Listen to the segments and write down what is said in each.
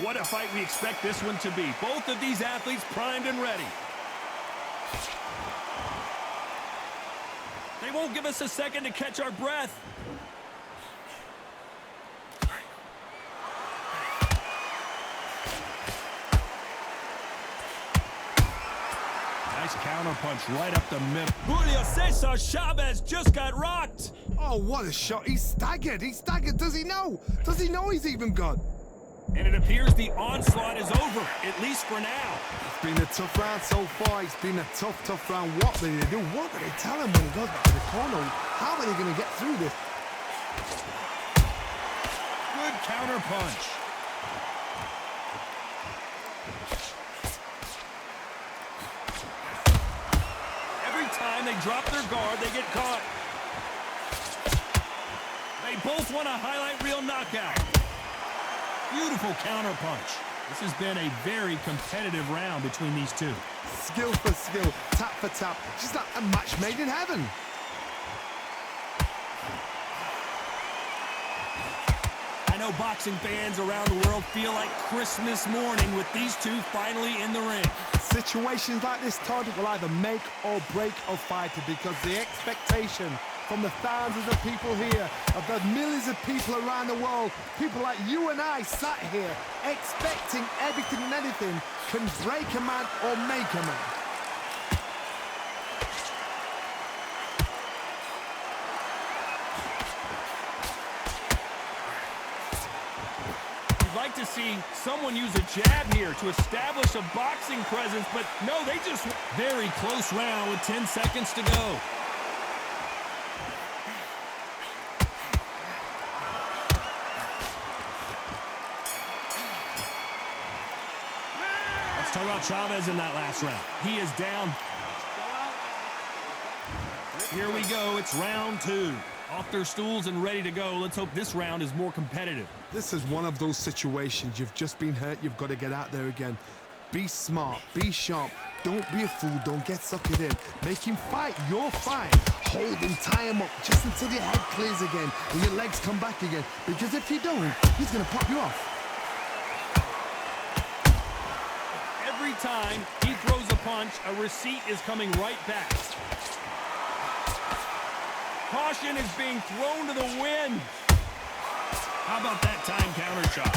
What a fight we expect this one to be. Both of these athletes primed and ready. They won't give us a second to catch our breath. Nice counter punch right up the middle. Julio Cesar Chavez just got rocked. Oh, what a shot. He's staggered. He's staggered. Does he know? Does he know he's even gone? And it appears the onslaught is over, at least for now. It's been a tough round so far. It's been a tough round. What will they do? What will they tell him when he goes back to the corner? How are they going to get through this? Good counter punch. Every time they drop their guard, they get caught. They both want a highlight reel knockout. Beautiful counter punch. This has been a very competitive round between these two. Skill for skill, tap for tap. Just like a match made in heaven. I know boxing fans around the world feel like Christmas morning with these two finally in the ring. Situations like this, Todd, will either make or break a fighter because the expectation from the thousands of people here, of the millions of people around the world, people like you and I sat here expecting everything and anything can break a man or make a man. You'd like to see someone use a jab here to establish a boxing presence, but no, they just... Very close round with 10 seconds to go. Let's talk about Chavez in that last round. He is down. Here we go. It's round two. Off their stools and ready to go. Let's hope this round is more competitive. This is one of those situations. You've just been hurt. You've got to get out there again. Be smart. Be sharp. Don't be a fool. Don't get suckered in. Make him fight your fight. Hold him, tie him up just until your head clears again and your legs come back again. Because if you don't, he's going to pop you off. Every time he throws a punch, a receipt is coming right back. Caution is being thrown to the wind. How about that time counter shot?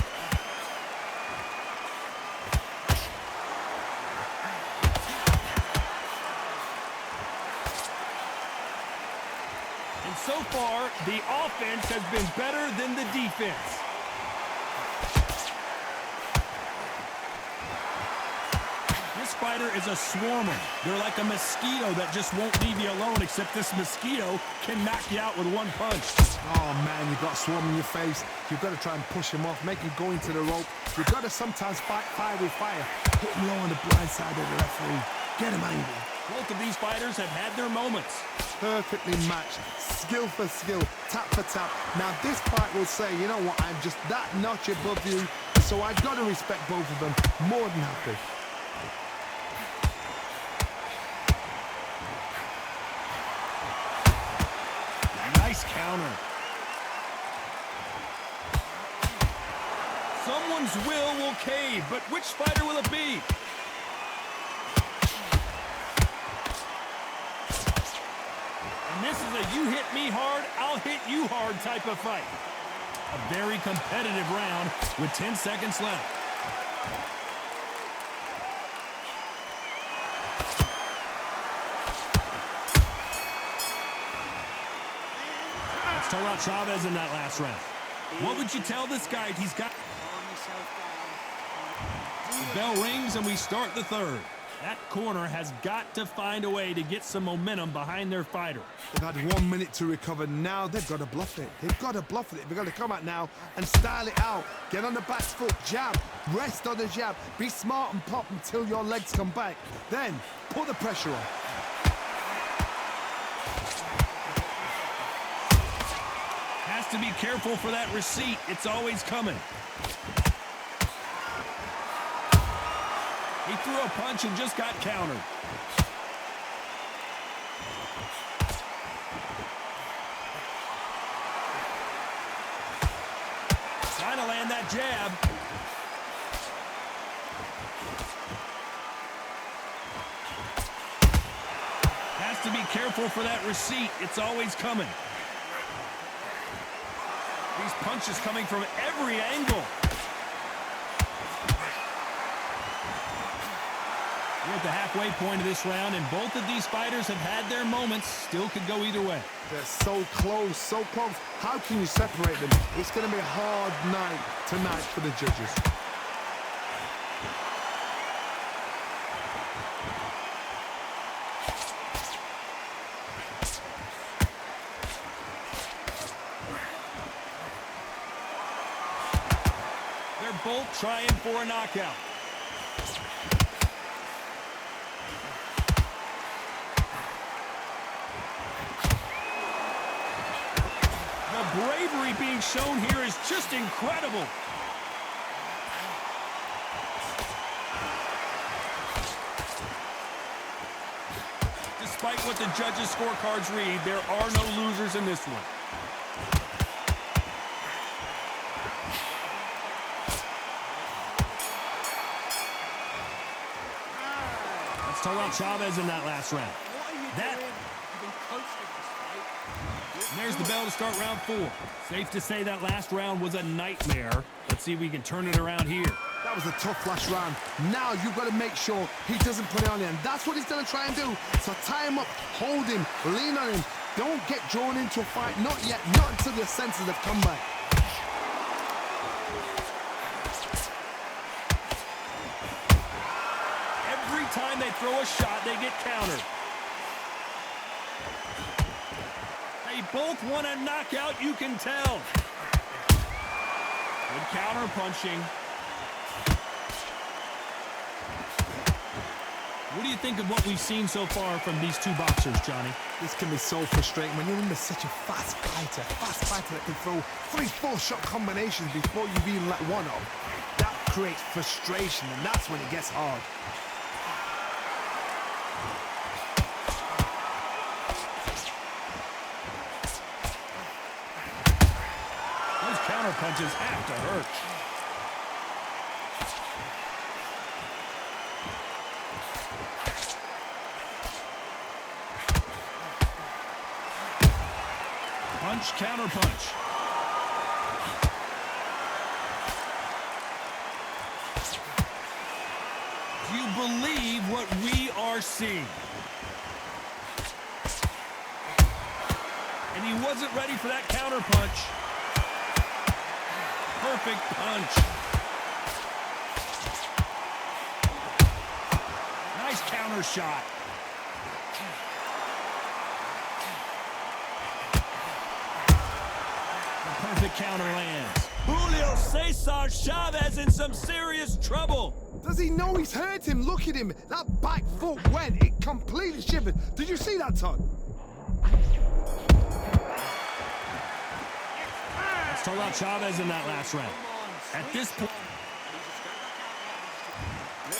And so far, the offense has been better than the defense. This fighter is a swarmer. They're like a mosquito that just won't leave you alone, except this mosquito can knock you out with one punch. Oh man, you've got a swarm in your face. You've got to try and push him off, make him go into the rope. You've got to sometimes fight fire with fire. Hit him low on the blind side of the referee. Get him angry. Both of these fighters have had their moments. Perfectly matched. Skill for skill, tap for tap. Now this fight will say, you know what, I'm just that notch above you, so I've got to respect both of them. More than happy. Nice counter. Someone's will cave, but which fighter will it be? And this is a you hit me hard, I'll hit you hard type of fight. A very competitive round with 10 seconds left. Let's talk about Chavez in that last round. What would you tell this guy? He's got... The bell rings and we start the third. That corner has got to find a way to get some momentum behind their fighter. They've had 1 minute to recover. Now they've got to bluff it. They've got to bluff it. They've got to come out now and style it out. Get on the back foot, jab, rest on the jab. Be smart and pop until your legs come back. Then put the pressure on. Has to be careful for that receipt. It's always coming. He threw a punch and just got countered. Trying to land that jab. to be careful for that receipt. It's always coming. These punches coming from every angle. We're at the halfway point of this round, and both of these fighters have had their moments. Still could go either way. They're so close, so close. How can you separate them? It's going to be a hard night tonight for the judges. They're both trying for a knockout. The bravery being shown here is just incredible. Despite what the judges' scorecards read, there are no losers in this one. Let's talk about Chavez in that last round. And there's the bell to start round 4. Safe to say that last round was a nightmare. Let's see if we can turn it around here. That was a tough last round. Now you've got to make sure he doesn't put it on him. That's what he's going to try and do. So tie him up, hold him, lean on him. Don't get drawn into a fight. Not yet. Not until your senses have come back. Every time they throw a shot, they get countered. They both want a knockout, you can tell. Good counter punching. What do you think of what we've seen so far from these two boxers, Johnny? This can be so frustrating when you're under such a fast fighter that can throw 3-4 shot combinations before you've even let one off. That creates frustration, and that's when it gets hard. Those counter punches have to hurt. Punch, counter punch. Do you believe what we are seeing? And he wasn't ready for that counter punch. Perfect punch. Nice counter shot. Perfect counter lands. Julio Cesar Chavez in some serious trouble. Does he know he's hurt him? Look at him. That back foot went. It completely shivered. Did you see that, Todd? Let's talk about Chavez in that last round. At this point,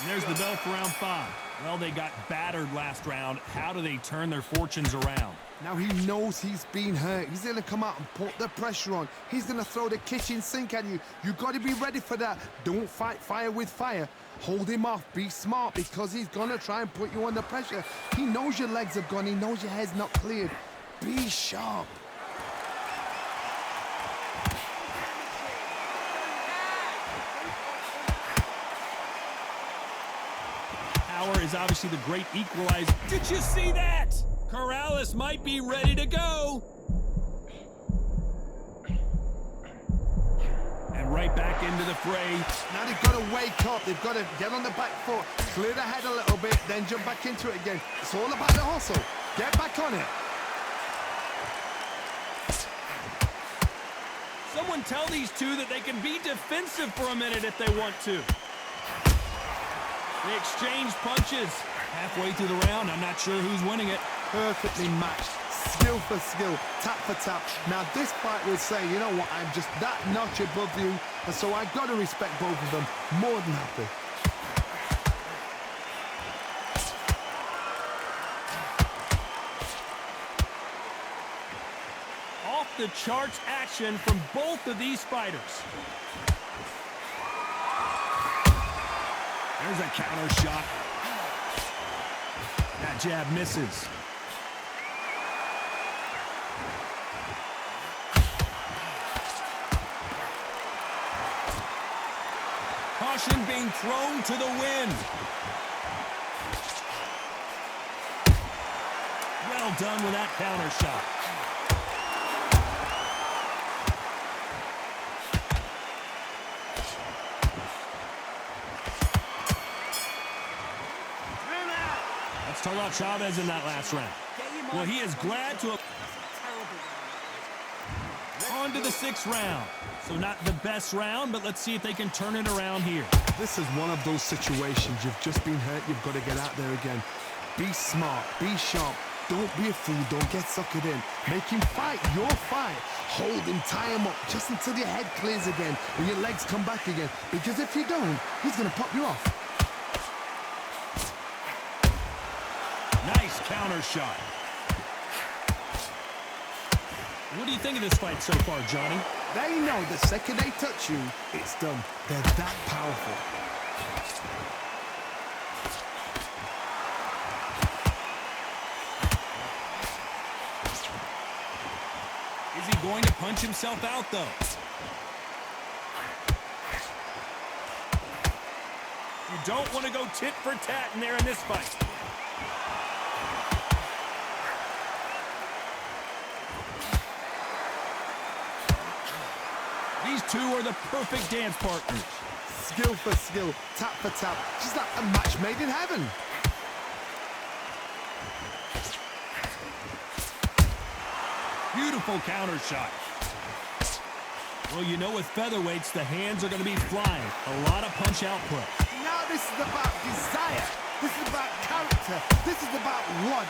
and there's the bell for round 5. Well, they got battered last round. How do they turn their fortunes around? Now he knows he's been hurt. He's going to come out and put the pressure on. He's going to throw the kitchen sink at you. You got to be ready for that. Don't fight fire with fire. Hold him off. Be smart, because he's going to try and put you under pressure. He knows your legs have gone. He knows your head's not cleared. Be sharp. Power is obviously the great equalizer. Did you see that? Corrales might be ready to go. And right back into the fray. Now they've got to wake up. They've got to get on the back foot, clear the head a little bit, then jump back into it again. It's all about the hustle. Get back on it. Someone tell these two that they can be defensive for a minute if they want to. They exchange punches. Halfway through the round, I'm not sure who's winning it. Perfectly matched, skill for skill, tap for tap. Now this fight will say, you know what, I'm just that notch above you, and so I've got to respect both of them. More than happy. Off the charts action from both of these fighters. There's a counter shot. That jab misses. Caution being thrown to the wind. Well done with that counter shot. Let's talk about Chavez in that last round. Well, he is glad to have... On to the 6th round. So not the best round, but let's see if they can turn it around here. This is one of those situations. You've just been hurt. You've got to get out there again. Be smart. Be sharp. Don't be a fool. Don't get suckered in. Make him fight your fight. Hold him, tie him up just until your head clears again and your legs come back again. Because if you don't, he's going to pop you off. Nice counter shot. What do you think of this fight so far, Johnny? They know the second they touch you, it's done. They're that powerful. Is he going to punch himself out, though? You don't want to go tit for tat in there in this fight. These two are the perfect dance partners. Skill for skill, tap for tap, just like a match made in heaven. Beautiful counter shot. Well, you know with featherweights, the hands are going to be flying. A lot of punch output. Now this is about desire. This is about character. This is about want.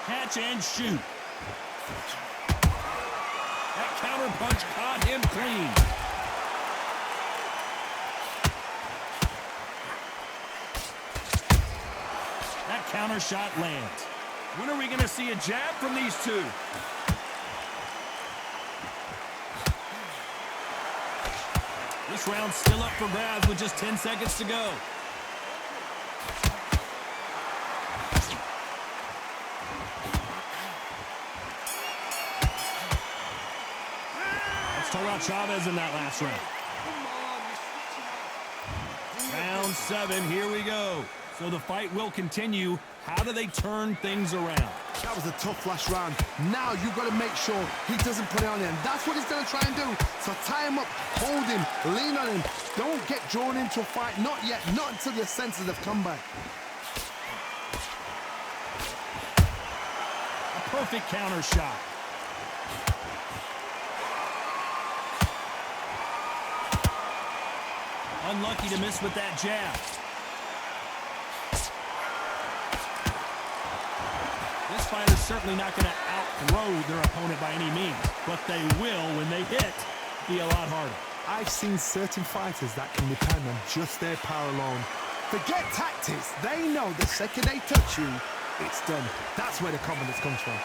Catch and shoot. That counter punch caught him clean. That counter shot lands. When are we going to see a jab from these two? This round's still up for grabs with just 10 seconds to go. Let's talk about Chavez in that last round. Round 7, here we go. So the fight will continue. How do they turn things around? That was a tough last round. Now you've got to make sure he doesn't put it on him. That's what he's going to try and do. So tie him up, hold him, lean on him. Don't get drawn into a fight. Not yet. Not until your senses have come back. A perfect counter shot. Unlucky to miss with that jab. This fighter's certainly not going to outthrow their opponent by any means, but they will, when they hit, be a lot harder. I've seen certain fighters that can depend on just their power alone. Forget tactics. They know the second they touch you, it's done. That's where the confidence comes from.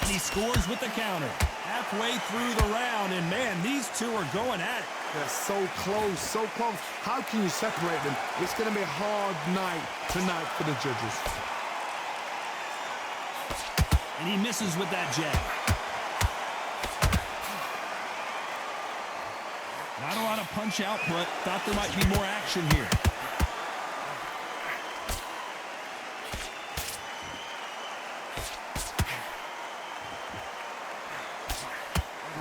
And he scores with the counter. Halfway through the round, and man, these two are going at it. They're so close, so close. How can you separate them? It's going to be a hard night tonight for the judges. And he misses with that jab. Not a lot of punch output. Thought there might be more action here.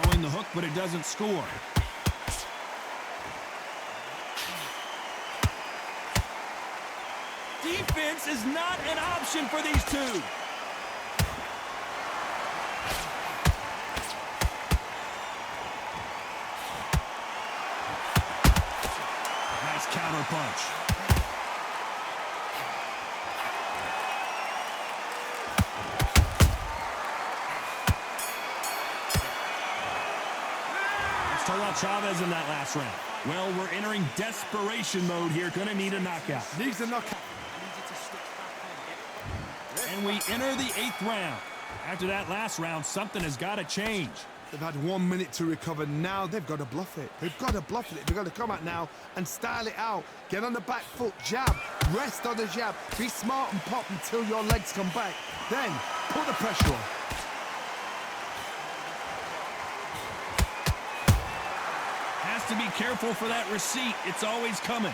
Throwing the hook, but it doesn't score. Defense is not an option for these two. Nice counter punch. Let's talk about Chavez in that last round. Well, we're entering desperation mode here. Gonna need a knockout. Needs a knockout. And we enter the 8th round. After that last round, something has got to change. They've had 1 minute to recover. Now they've got to bluff it. They've got to bluff it. They've got to come out now and style it out. Get on the back foot, jab, rest on the jab. Be smart and pop until your legs come back. Then put the pressure on. to be careful for that receipt. It's always coming.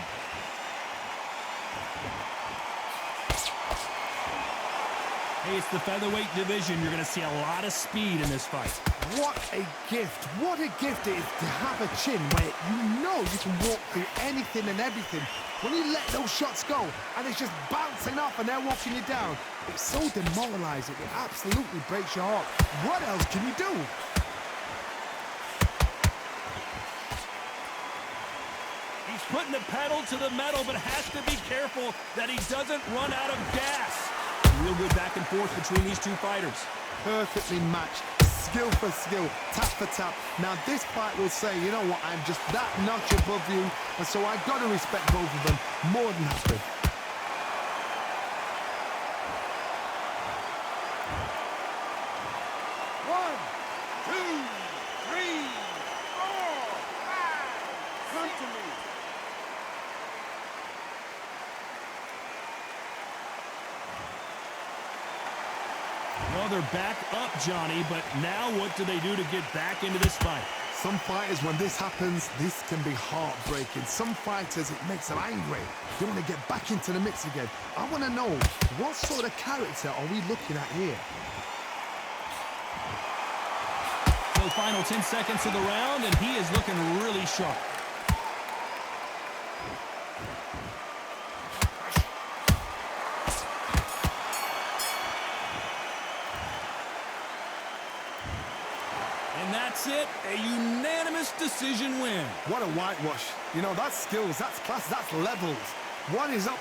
Hey, it's the featherweight division. You're going to see a lot of speed in this fight. What a gift. What a gift it is to have a chin where you know you can walk through anything and everything. When you let those shots go and it's just bouncing off and they're walking you down, it's so demoralizing. It absolutely breaks your heart. What else can you do? He's putting the pedal to the metal, but has to be careful that he doesn't run out of gas. Real good back and forth between these two fighters. Perfectly matched, skill for skill, tap for tap. Now this fight will say, you know what, I'm just that notch above you, and so I got to respect both of them more than happy. One, two, three, four, five. Come to me. Well, they're back up, Johnny, but now what do they do to get back into this fight? Some fighters, when this happens, this can be heartbreaking. Some fighters, it makes them angry. They want to get back into the mix again. I want to know, what sort of character are we looking at here? So final 10 seconds of the round, and he is looking really sharp. And that's it, a unanimous decision win. What a whitewash. You know, that's skills, that's class, that's levels. One is up